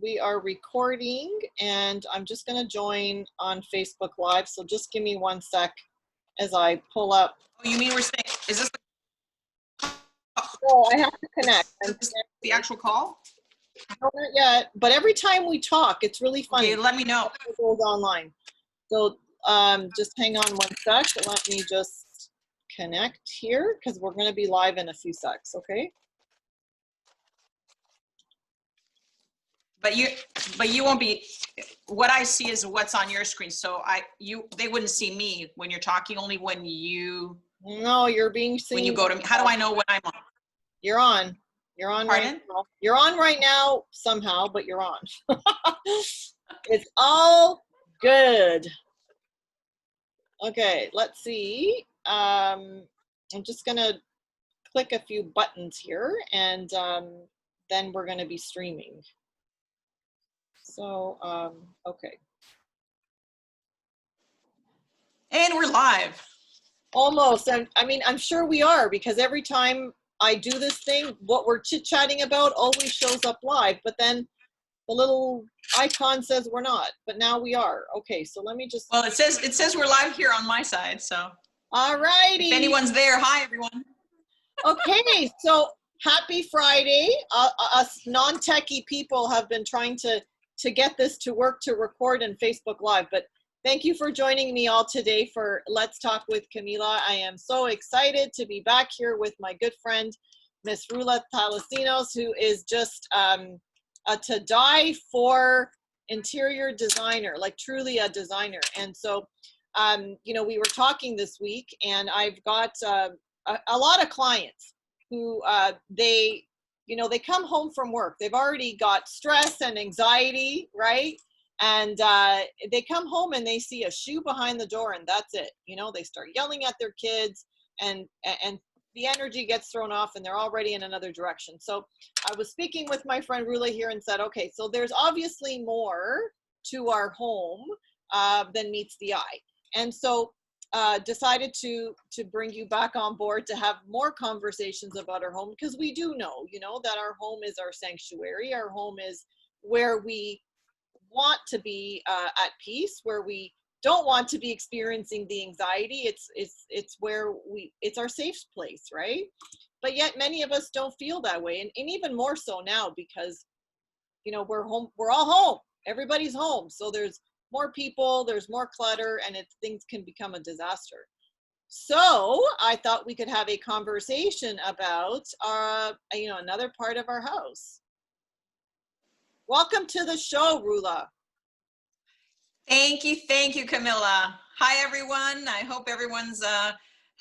we are recording, and I'm just going to join on Facebook Live. So just give me 1 sec as I pull up. Oh, you mean we're saying, is this Oh, I have to connect. the actual call? No, not yet, but every time we talk, it's really funny. Okay, let me know. It goes online. So just hang on 1 sec. Let me just connect here because we're going to be live in a few secs, okay? But you won't be, what I see is what's on your screen. So they wouldn't see me when you're talking, only when you. No, you're being seen. When you go to me. How do I know when I'm on? You're on. You're on. Pardon? Right now. You're on right now somehow, but you're on. It's all good. Okay, let's see. I'm just gonna click a few buttons here, and then we're gonna be streaming. So, okay. And we're live. Almost. I mean, I'm sure we are, because every time I do this thing, what we're chit-chatting about always shows up live, but then the little icon says we're not, but now we are. Okay, so let me just. Well, it says we're live here on my side, so. All righty. If anyone's there, hi everyone. Okay, so happy Friday. Us non-techie people have been trying to get this to work to record in Facebook Live, but thank you for joining me all today for Let's Talk with Camila. I am so excited to be back here with my good friend, Miss Roula Thalassinos, who is just a to die for interior designer, like truly a designer. And so, you know, we were talking this week, and I've got a lot of clients who they come home from work. They've already got stress and anxiety, right? And they come home and they see a shoe behind the door, and that's it. You know, they start yelling at their kids, and the energy gets thrown off, and they're already in another direction. So I was speaking with my friend Roula here and said, okay, so there's obviously more to our home than meets the eye. And so decided to bring you back on board to have more conversations about our home, because we do know, you know, that our home is our sanctuary. Our home is where we want to be at peace, where we don't want to be experiencing the anxiety. It's where it's our safe place, right? But yet many of us don't feel that way, and even more so now, because you know, we're all home, everybody's home, so there's more people, there's more clutter, and things can become a disaster. So I thought we could have a conversation about you know, another part of our house. Welcome to the show, Roula. Thank you, Camilla. Hi, everyone. I hope everyone's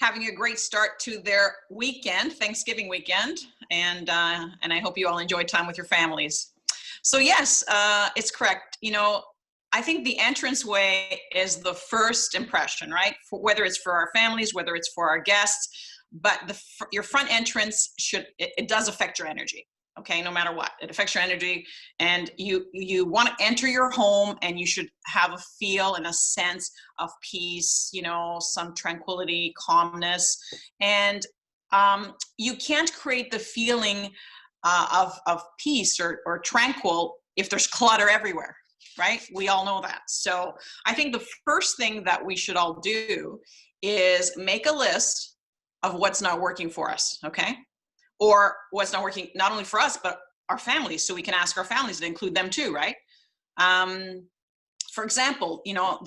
having a great start to their weekend, Thanksgiving weekend, and I hope you all enjoy time with your families. So yes, it's correct. You know, I think the entranceway is the first impression, right? Whether it's for our families, whether it's for our guests, but your front entrance it does affect your energy. Okay, no matter what, it affects your energy, and you want to enter your home, and you should have a feel and a sense of peace, you know, some tranquility, calmness, and you can't create the feeling of peace or tranquil if there's clutter everywhere, right? We all know that. So I think the first thing that we should all do is make a list of what's not working for us, okay? Or what's not working, not only for us, but our families, so we can ask our families to include them too, right? For example, you know,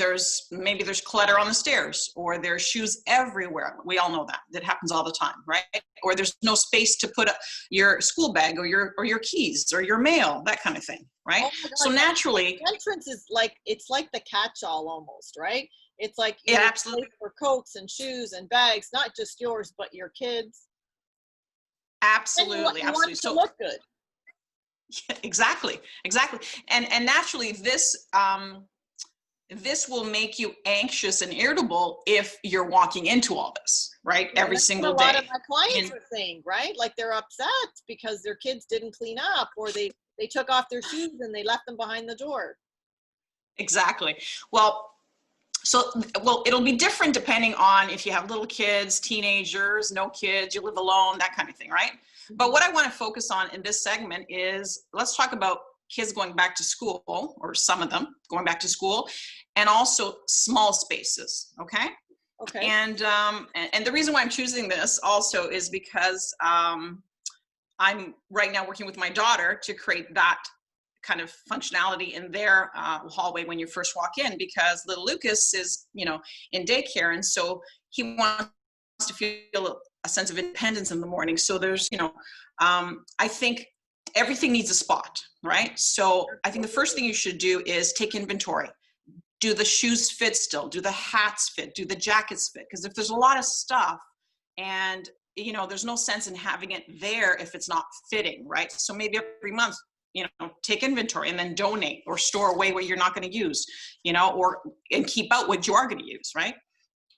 maybe there's clutter on the stairs, or there's shoes everywhere. We all know that. That happens all the time, right? Or there's no space to put your school bag or your keys or your mail, that kind of thing, right? Oh my God, so naturally, the entrance is like, it's like the catch-all almost, right? It's like, yeah, absolutely, for coats and shoes and bags, not just yours, but your kids. Absolutely, you absolutely. Want to look good. Yeah, exactly. And naturally, this will make you anxious and irritable if you're walking into all this, right? Yeah, every single day. A lot of my clients are saying, right? Like they're upset because their kids didn't clean up, or they took off their shoes and they left them behind the door. Exactly. Well, it'll be different depending on if you have little kids, teenagers, no kids, you live alone, that kind of thing, right? Mm-hmm. But what I want to focus on in this segment is, let's talk about kids going back to school, or some of them going back to school, and also small spaces. Okay. Okay. And the reason why I'm choosing this also is because I'm right now working with my daughter to create that kind of functionality in their hallway when you first walk in, because little Lucas is, in daycare. And so he wants to feel a sense of independence in the morning. So there's, I think everything needs a spot, right? So I think the first thing you should do is take inventory. Do the shoes fit still? Do the hats fit? Do the jackets fit? Because if there's a lot of stuff and, there's no sense in having it there if it's not fitting, right? So maybe every month, take inventory and then donate or store away what you're not going to use, and keep out what you are going to use, right?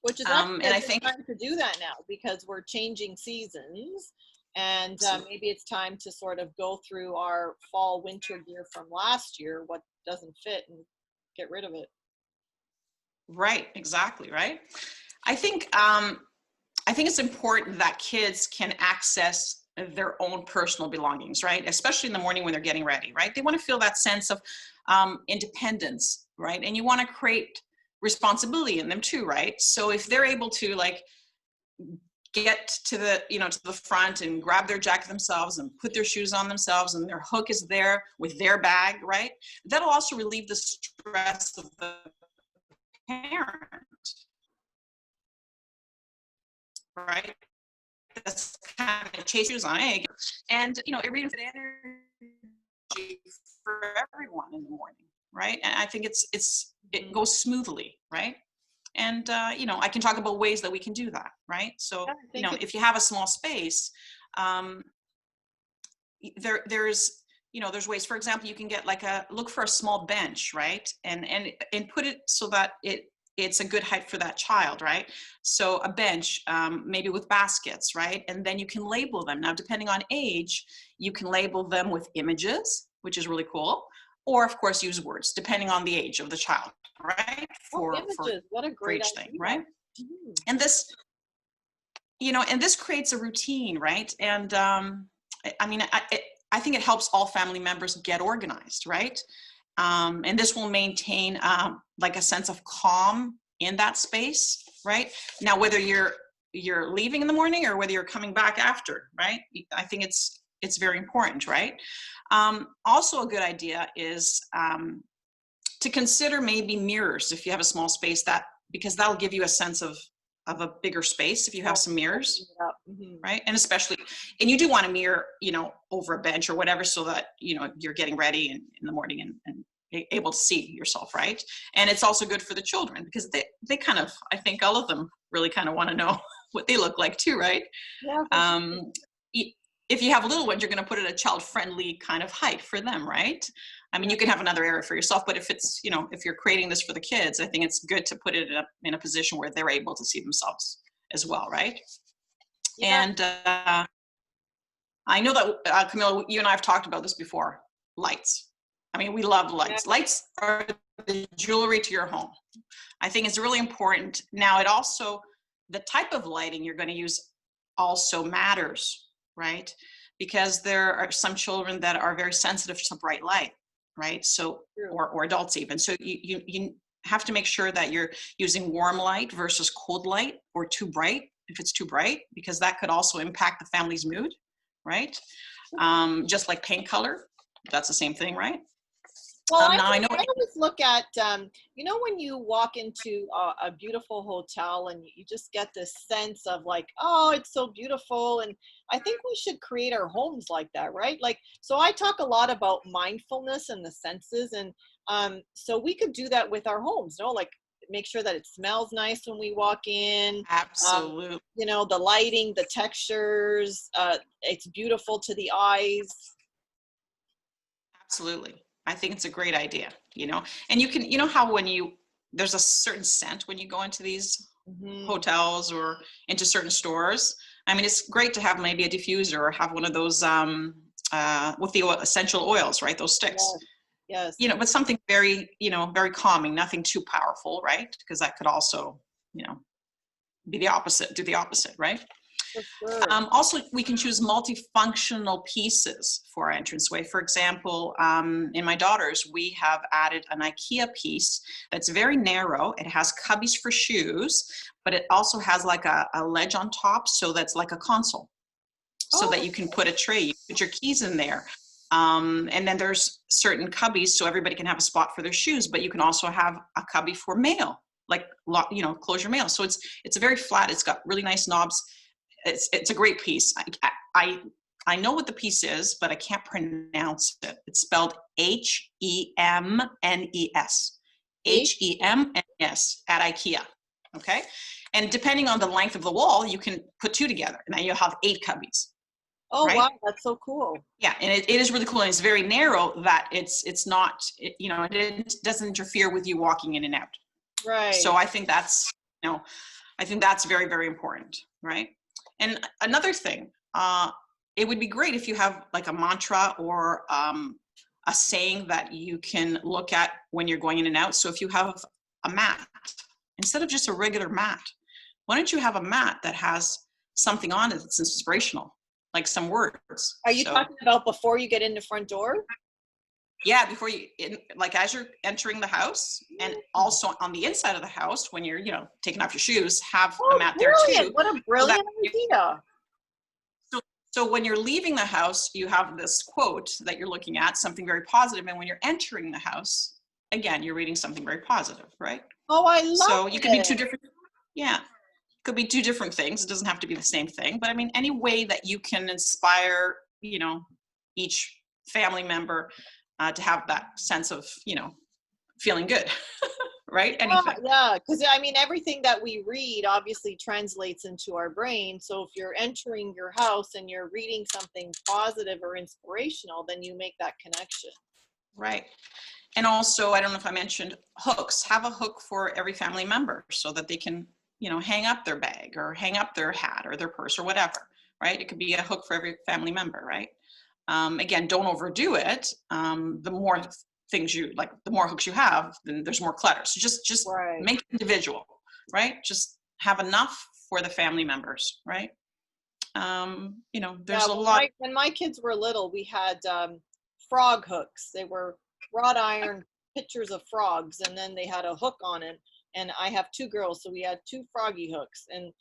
Which is actually a good time to do that now, because we're changing seasons, and maybe it's time to sort of go through our fall winter gear from last year, what doesn't fit, and get rid of it. Right, exactly, right? I think it's important that kids can access their own personal belongings, right? Especially in the morning when they're getting ready, right? They want to feel that sense of independence, right? And you want to create responsibility in them too, right? So if they're able to get to the, to the front and grab their jacket themselves and put their shoes on themselves, and their hook is there with their bag, right? That'll also relieve the stress of the parent, right? That's kind of chase shoes on egg, and it reinforces energy for everyone in the morning, right? And I think it goes smoothly, right? And I can talk about ways that we can do that, right? So if you have a small space, there's ways. For example, you can get look for a small bench, right? And put it so that it's a good height for that child, right? So a bench, maybe with baskets, right? And then you can label them. Now, depending on age, you can label them with images, which is really cool. Or, of course, use words, depending on the age of the child, right? Images, what a great idea. Thing, right? Mm-hmm. And this, and this creates a routine, right? And I think it helps all family members get organized, right? And this will maintain a sense of calm in that space, right? Now, whether you're leaving in the morning or whether you're coming back after, right? I think it's very important, right? Also a good idea is to consider maybe mirrors if you have a small space, because that'll give you a sense of a bigger space if you have some mirrors, right? And you do want a mirror, over a bench or whatever, so that, you're getting ready in the morning and able to see yourself, right? And it's also good for the children, because they kind of, I think all of them really kind of want to know what they look like too, right? Yeah. If you have little ones, you're going to put it at a child-friendly kind of height for them, right? I mean, you can have another area for yourself, but if it's, if you're creating this for the kids, I think it's good to put it in a position where they're able to see themselves as well, right? Yeah. And I know that, Camilla, you and I have talked about this before, lights. I mean, we love lights. Yeah. Lights are the jewelry to your home. I think it's really important. Now, the type of lighting you're going to use also matters, right? Because there are some children that are very sensitive to bright light, right? So, or adults even. So you have to make sure that you're using warm light versus cold light, or too bright, if it's too bright, because that could also impact the family's mood, right? Just like paint color, that's the same thing, right? Well, I always look at, when you walk into a beautiful hotel and you just get this sense of oh, it's so beautiful. And I think we should create our homes like that, right? So I talk a lot about mindfulness and the senses. And so we could do that with our homes, make sure that it smells nice when we walk in. Absolutely. The lighting, the textures, it's beautiful to the eyes. Absolutely. I think it's a great idea, and you can, how there's a certain scent when you go into these hotels or into certain stores. I mean, it's great to have maybe a diffuser or have one of those with the essential oils, right? Those sticks. Yes. But something very, very calming, nothing too powerful, right? Because that could also, do the opposite, right? For sure. Also, we can choose multifunctional pieces for our entranceway. For example, in my daughter's, we have added an IKEA piece that's very narrow. It has cubbies for shoes, but it also has like a ledge on top, so that's like a console, so that you can put a tray, you put your keys in there. And then there's certain cubbies so everybody can have a spot for their shoes, but you can also have a cubby for mail, like, you know, close your mail. So it's a very flat, it's got really nice knobs. It's a great piece. I know what the piece is, but I can't pronounce it. It's spelled H-E-M-N-E-S. H-E-M-N-E-S at IKEA. Okay. And depending on the length of the wall, you can put two together, and then you'll have 8 cubbies. Oh, right? wow, that's so cool. Yeah, and it is really cool, and it's very narrow that it's not, you know, it doesn't interfere with you walking in and out. Right. So I think that's, you know, I think that's very, very important, right? And another thing, it would be great if you have like a mantra or a saying that you can look at when you're going in and out. So if you have a mat, instead of just a regular mat, why don't you have a mat that has something on it that's inspirational, like some words? Are you talking about before you get in the front door? Yeah, before you, like as you're entering the house, and also on the inside of the house when you're, you know, taking off your shoes, have a mat there too. What a brilliant idea. So when you're leaving the house, you have this quote that you're looking at, something very positive, and when you're entering the house, again, you're reading something very positive, right? Oh, I love it. So you could be two different, yeah, could be two different things. It doesn't have to be the same thing, but I mean, any way that you can inspire, you know, each family member to have that sense of, you know, feeling good, right? Anything. Yeah, because I mean, everything that we read obviously translates into our brain. So if you're entering your house and you're reading something positive or inspirational, then you make that connection. Right. And also, I don't know if I mentioned hooks. Have a hook for every family member so that they can, you know, hang up their bag or hang up their hat or their purse or whatever, right? It could be a hook for every family member, right? Again, don't overdo it. The more things you like, the more hooks you have, then there's more clutter. So just right. Make it individual, right? Just have enough for the family members, right? You know, there's a lot. When my kids were little, we had frog hooks. They were wrought iron pictures of frogs, and then they had a hook on it. And I have 2 girls, so we had 2 froggy hooks, and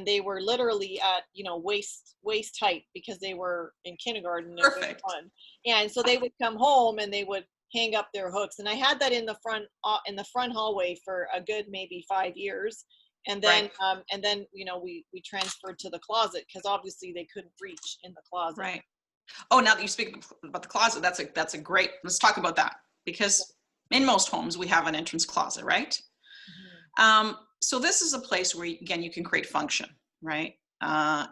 they were literally at, you know, waist height because they were in kindergarten. Perfect. Yeah, and so they would come home and they would hang up their hooks, and I had that in the front hallway for a good maybe 5 years, and then you know, we transferred to the closet because obviously they couldn't reach in the closet. Right. Oh, now that you speak about the closet, that's a great. Let's talk about that, because in most homes we have an entrance closet, right? Mm-hmm. So this is a place where, again, you can create function, right?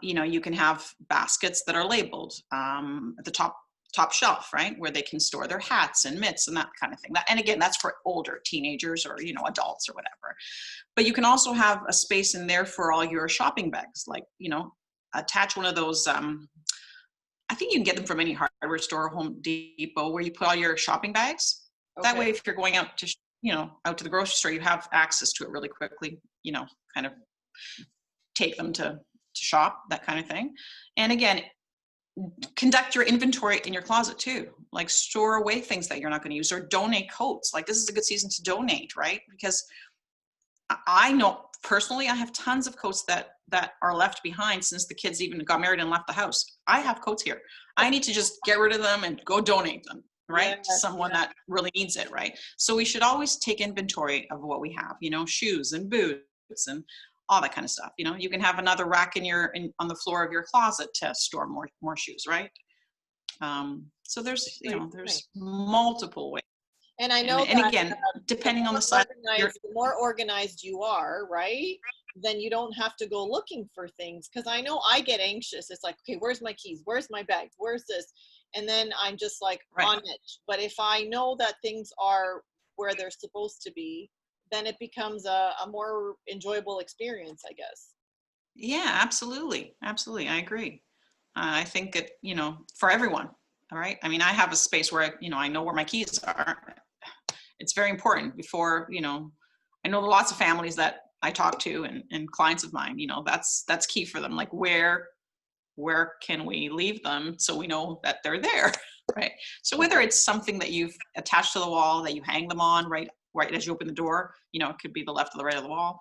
You know, you can have baskets that are labeled at the top shelf, right, where they can store their hats and mitts and that kind of thing. And again, that's for older teenagers or, you know, adults or whatever. But you can also have a space in there for all your shopping bags, like, you know, attach one of those. I think you can get them from any hardware store, Home Depot, where you put all your shopping bags. Okay. That way, if you're going out to, you know, out to the grocery store, you have access to it really quickly, you know, kind of take them to shop, that kind of thing. And again, conduct your inventory in your closet too, like store away things that you're not going to use, or donate coats. Like, this is a good season to donate, right? Because I know personally, I have tons of coats that are left behind since the kids even got married and left the house. I have coats here. I need to just get rid of them and go donate them, right? To someone that really needs it, right? So we should always take inventory of what we have, you know, shoes and boots and all that kind of stuff. You know, you can have another rack on the floor of your closet to store more shoes, right? So there's, you know, there's multiple ways. And I know and again, depending on the size, the more organized you are, right, then you don't have to go looking for things. Because I know I get anxious. It's like, okay, where's my keys? Where's my bag? Where's this? And then I'm just like on edge. But if I know that things are where they're supposed to be, then it becomes a more enjoyable experience, I guess. Yeah, absolutely. Absolutely. I agree. I think that, you know, for everyone, all right. I mean, I have a space where, you know, I know where my keys are. It's very important before, you know, I know lots of families that I talk to and clients of mine, you know, that's key for them. Like where can we leave them so we know that they're there, right? So whether it's something that you've attached to the wall that you hang them on right as you open the door, you know, it could be the left or the right of the wall.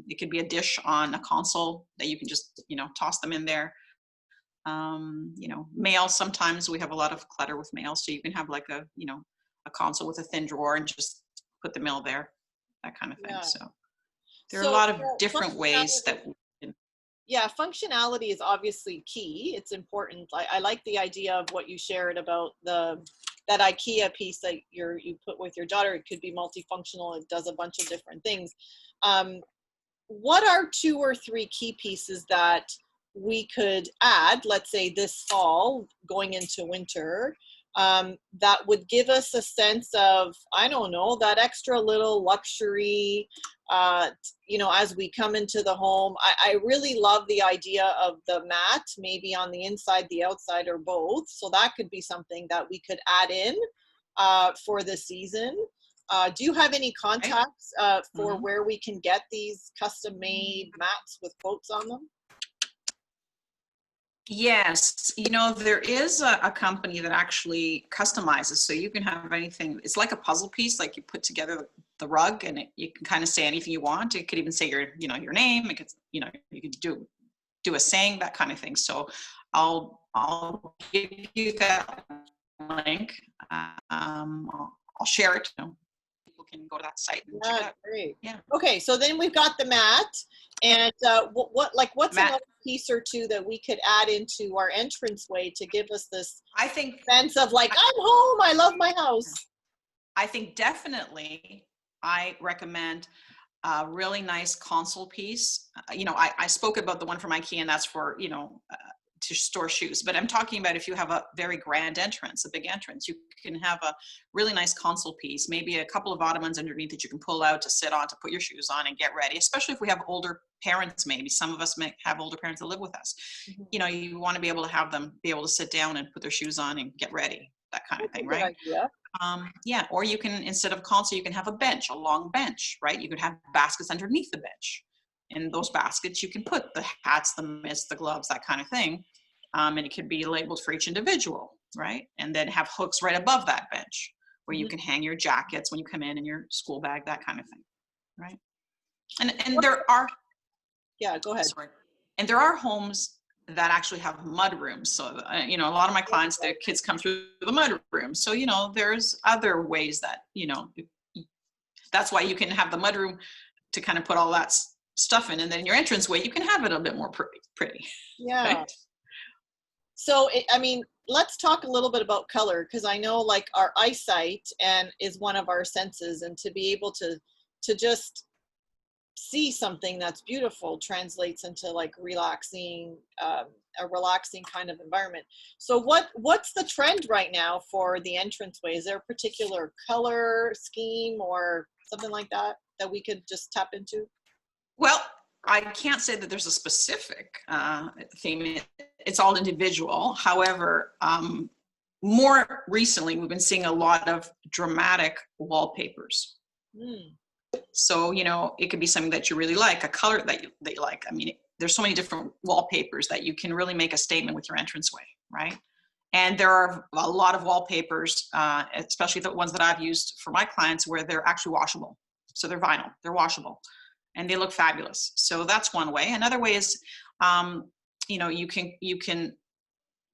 It could be a dish on a console that you can just, you know, toss them in there. You know, mail, sometimes we have a lot of clutter with mail, so you can have like a, you know, a console with a thin drawer and just put the mail there, that kind of thing. Yeah. So there are a So lot of different ways functionality, that we can, yeah, functionality is obviously key. It's important. I like the idea of what you shared about that IKEA piece that you put with your daughter. It could be multifunctional. It does a bunch of different things. What are 2 or 3 key pieces that we could add, let's say this fall going into winter, that would give us a sense of, I don't know, that extra little luxury, you know, as we come into the home? I really love the idea of the mat, maybe on the inside, the outside, or both. So that could be something that we could add in for the season. Do you have any contacts for where we can get these custom made mats with quotes on them? yes, you know, there is a company that actually customizes, so you can have anything. It's like a puzzle piece, like you put together the rug, and you can kind of say anything you want. It could even say your, you know, your name. It could, you know, you could do a saying, that kind of thing. So I'll give you that link. I'll share it. You know, people can go to that site and check it out. Great. Yeah. Okay, so then we've got the mat, and what's Mat. another piece or 2 that we could add into our entranceway to give us this I think sense of like, I'm home, I love my house? I think definitely I recommend a really nice console piece. You know, I spoke about the one from IKEA, and that's for, you know, to store shoes. But I'm talking about if you have a very grand entrance, a big entrance, you can have a really nice console piece, maybe a couple of ottomans underneath that you can pull out to sit on, to put your shoes on and get ready, especially if we have older parents. Maybe some of us may have older parents that live with us. Mm-hmm. You know, you want to be able to have them be able to sit down and put their shoes on and get ready, that kind of thing, right? Idea. Yeah, or you can, instead of a console, you can have a bench, a long bench, right? You could have baskets underneath the bench. In those baskets, you can put the hats, the mitts, the gloves, that kind of thing. And it could be labeled for each individual, right? And then have hooks right above that bench where you can hang your jackets when you come in, and your school bag, that kind of thing, right? And there are, yeah, go ahead. Sorry. And there are homes that actually have mud rooms. So, you know, a lot of my clients, their kids come through the mud room. So, you know, there's other ways that, you know, that's why you can have the mud room to kind of put all that stuff in. And then your entranceway, you can have it a bit more pretty. Yeah. Right? So, I mean, let's talk a little bit about color, because I know like our eyesight is one of our senses, and to be able to just see something that's beautiful translates into like relaxing, a relaxing kind of environment. So what's the trend right now for the entranceway? Is there a particular color scheme or something like that we could just tap into? Well, I can't say that there's a specific theme. It's all individual. However, more recently, we've been seeing a lot of dramatic wallpapers. So, you know, it could be something that you really like, a color that you like. I mean, there's so many different wallpapers that you can really make a statement with your entranceway, right? And there are a lot of wallpapers, especially the ones that I've used for my clients, where they're actually washable. So they're vinyl, they're washable, and they look fabulous. So that's one way. Another way is, you know, you can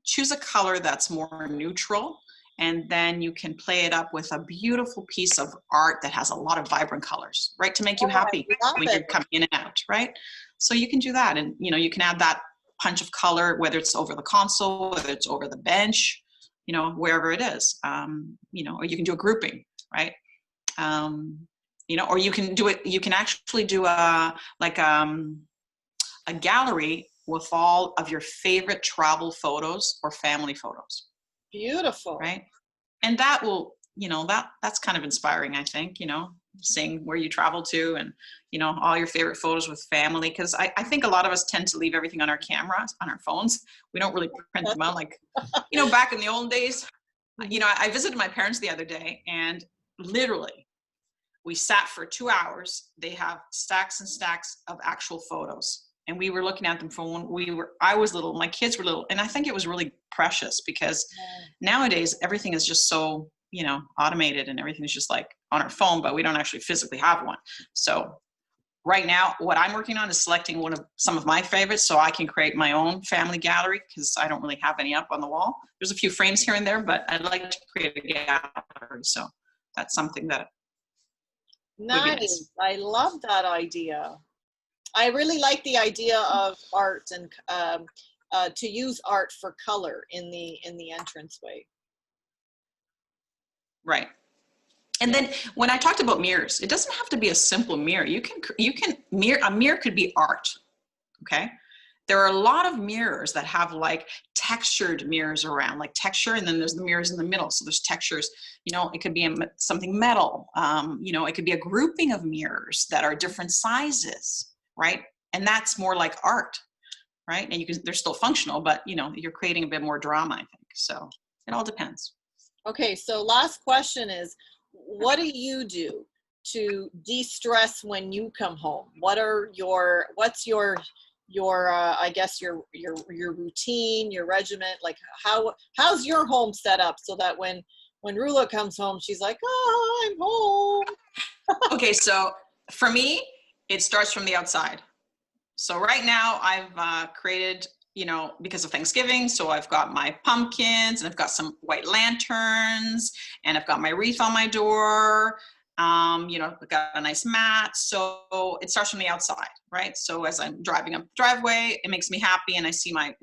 choose a color that's more neutral, and then you can play it up with a beautiful piece of art that has a lot of vibrant colors, right? To make you happy when you're coming in and out, right? So you can do that. And, you know, you can add that punch of color, whether it's over the console, whether it's over the bench, you know, wherever it is, you know, or you can do a grouping, right? You know, or you can do it, you can actually do a gallery with all of your favorite travel photos or family photos. Beautiful. Right. And that will, you know, that's kind of inspiring, I think, you know, seeing where you travel to, and, you know, all your favorite photos with family. Cause I think a lot of us tend to leave everything on our cameras, on our phones. We don't really print them out like, you know, back in the old days. You know, I visited my parents the other day, and literally We sat for 2 hours. They have stacks and stacks of actual photos. And we were looking at them from when I was little, my kids were little. And I think it was really precious because nowadays everything is just so, automated and everything is just like on our phone, but we don't actually physically have one. So right now, what I'm working on is selecting some of my favorites so I can create my own family gallery because I don't really have any up on the wall. There's a few frames here and there, but I'd like to create a gallery. So that's something that would be nice. I love that idea. I really like the idea of art and to use art for color in the entranceway. Right. And then when I talked about mirrors, it doesn't have to be a simple mirror. A mirror could be art. Okay. There are a lot of mirrors that have like textured mirrors around, like texture, and then there's the mirrors in the middle. So there's textures, it could be something metal, it could be a grouping of mirrors that are different sizes, right? And that's more like art, right? And they're still functional, but you're creating a bit more drama, I think. So it all depends. Okay, so last question is, what do you do to de-stress when you come home? What's your I guess your routine, your regiment? Like how's your home set up so that when Roula comes home, she's like, oh, I'm home. Okay, so for me, it starts from the outside. So right now I've created, because of Thanksgiving, so I've got my pumpkins and I've got some white lanterns and I've got my wreath on my door. I've got a nice mat. So it starts from the outside, right? So as I'm driving up the driveway, it makes me happy and I see my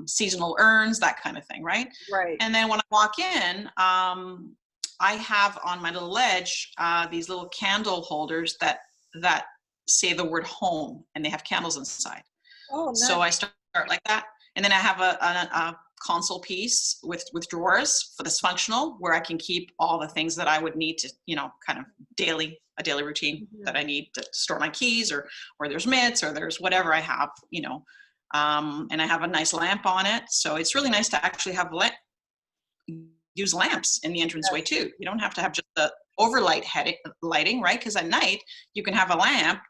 seasonal urns, that kind of thing, right? Right. And then when I walk in, I have on my little ledge these little candle holders that say the word home, and they have candles inside. Oh, nice. So I start like that, and then I have a console piece with drawers for this functional, where I can keep all the things that I would need to, kind of a daily routine that I need to store my keys, or there's mitts, or there's whatever I have, and I have a nice lamp on it. So it's really nice to actually have use lamps in the entranceway too. You don't have to have just the overlight lighting, right? Because at night you can have a lamp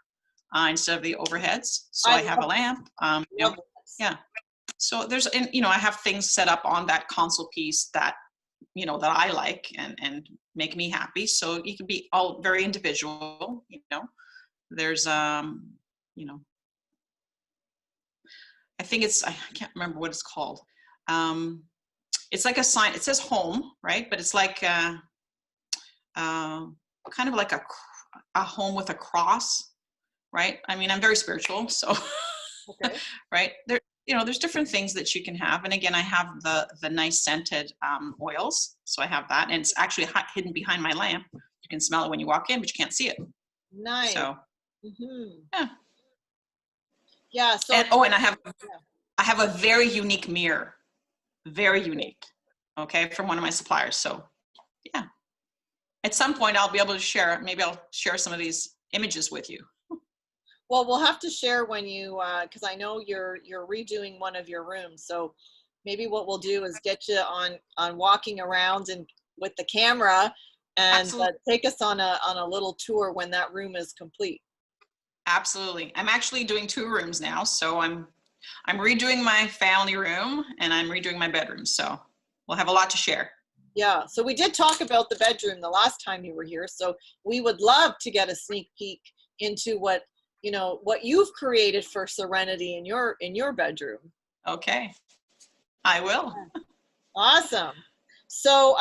instead of the overheads. So I have a lamp. Yeah. So I have things set up on that console piece that that I like and make me happy. So you can be all very individual. There's I think I can't remember what it's called. It's like a sign. It says home, right? But it's like kind of like a home with a cross, right? I mean, I'm very spiritual, so okay. Right? There's different things that you can have. And again, I have the nice scented oils. So I have that, and it's actually hidden behind my lamp. You can smell it when you walk in, but you can't see it. Nice. So yeah. Yeah. So and I have a very unique mirror. Very unique, okay, from one of my suppliers. So yeah, at some point I'll be able to share, maybe I'll share some of these images with you. Well, we'll have to share when you, because I know you're redoing one of your rooms. So maybe what we'll do is get you on walking around and with the camera, and take us on a little tour when that room is complete. Absolutely. I'm actually doing 2 rooms now. So I'm redoing my family room and I'm redoing my bedroom. So we'll have a lot to share. Yeah. So we did talk about the bedroom the last time you were here. So we would love to get a sneak peek into what you've created for serenity in your bedroom. Okay. I will. Awesome. So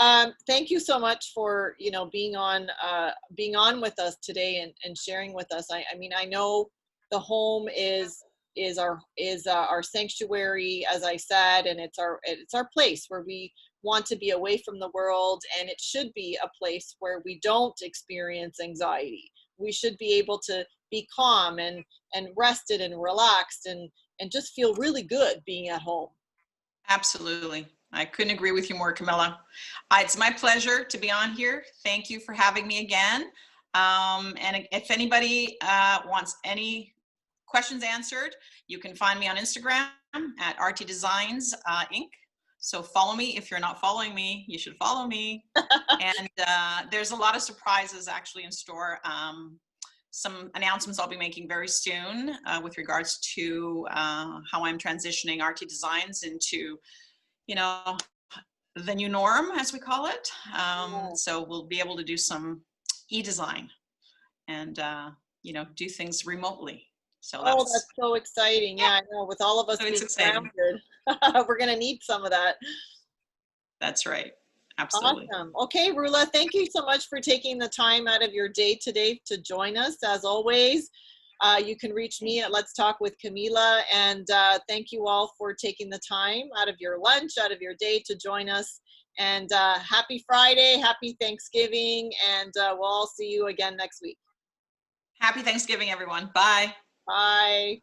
thank you so much for being on with us today and sharing with us. I mean, I know the home is our sanctuary, as I said, and it's our place where we want to be away from the world, and it should be a place where we don't experience anxiety. We should be able to be calm and rested and relaxed and just feel really good being at home. Absolutely. I couldn't agree with you more, Camilla. It's my pleasure to be on here. Thank you for having me again. And if anybody wants any questions answered, you can find me on Instagram at RT Designs Inc. So follow me. If you're not following me, you should follow me. And there's a lot of surprises actually in store. Some announcements I'll be making very soon with regards to how I'm transitioning RT Designs into, you know, the new norm, as we call it. So we'll be able to do some e-design and, you know, do things remotely. So that's so exciting. Yeah, I know. With all of us so being it's exciting. grounded, we're going to need some of that. That's right. Absolutely. Awesome. Okay, Roula, thank you so much for taking the time out of your day today to join us. As always, you can reach me at Let's Talk with Camila. And thank you all for taking the time out of your lunch, out of your day to join us. And happy Friday, happy Thanksgiving, and we'll all see you again next week. Happy Thanksgiving, everyone. Bye. Bye.